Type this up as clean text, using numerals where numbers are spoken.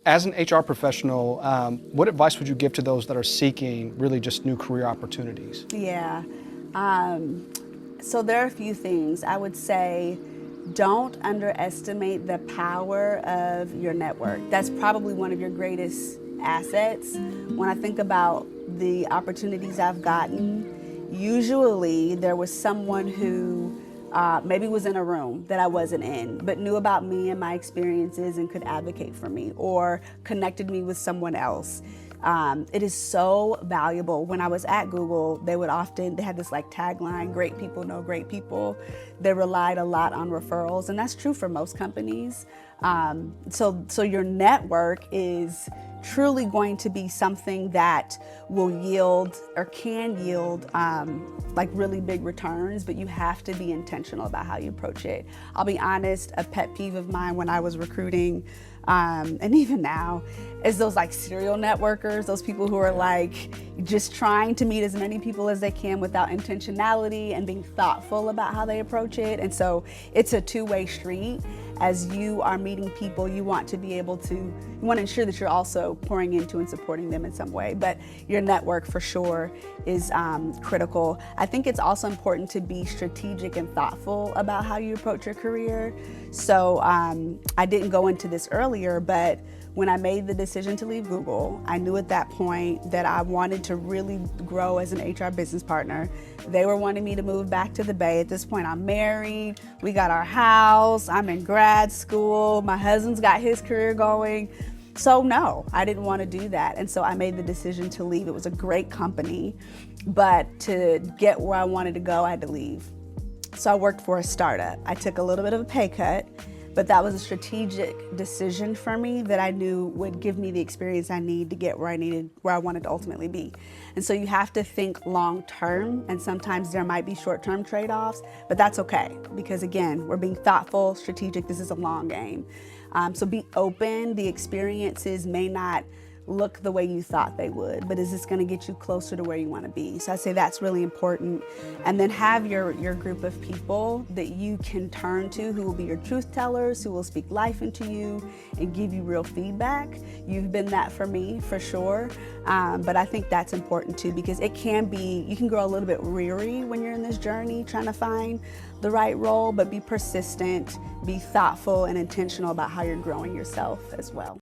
As an HR professional, what advice would you give to those that are seeking really just new career opportunities? Yeah. So there are a few things. I would say don't underestimate the power of your network. That's probably one of your greatest assets. When I think about the opportunities I've gotten, usually there was someone who maybe was in a room that I wasn't in, but knew about me and my experiences and could advocate for me or connected me with someone else. It is so valuable. When I was at Google, they had this like tagline, great people know great people. They relied a lot on referrals, and that's true for most companies. So your network is truly going to be something that will yield or can yield like really big returns, but you have to be intentional about how you approach it. I'll be honest, a pet peeve of mine when I was recruiting, and even now, is those like serial networkers, those people who are like just trying to meet as many people as they can without intentionality and being thoughtful about how they approach it. And so it's a two-way street. As you are meeting people, you want to ensure that you're also pouring into and supporting them in some way. But your network for sure is critical. I think it's also important to be strategic and thoughtful about how you approach your career. So I didn't go into this earlier, but when I made the decision to leave Google, I knew at that point that I wanted to really grow as an HR business partner. They were wanting me to move back to the Bay. At this point, I'm married, we got our house, I'm in grad school, my husband's got his career going. So no, I didn't want to do that. And so I made the decision to leave. It was a great company, but to get where I wanted to go, I had to leave. So I worked for a startup. I took a little bit of a pay cut, but that was a strategic decision for me that I knew would give me the experience I need to get where I wanted to ultimately be. And so you have to think long term, and sometimes there might be short-term trade-offs, but that's okay, because again, we're being thoughtful, strategic. This is a long game. So be open. The experiences may not look the way you thought they would, but is this going to get you closer to where you want to be? So I'd say that's really important. And then have your group of people that you can turn to, who will be your truth tellers, who will speak life into you and give you real feedback. You've been that for me, for sure. But I think that's important too, because you can grow a little bit weary when you're in this journey trying to find the right role, but be persistent, be thoughtful and intentional about how you're growing yourself as well.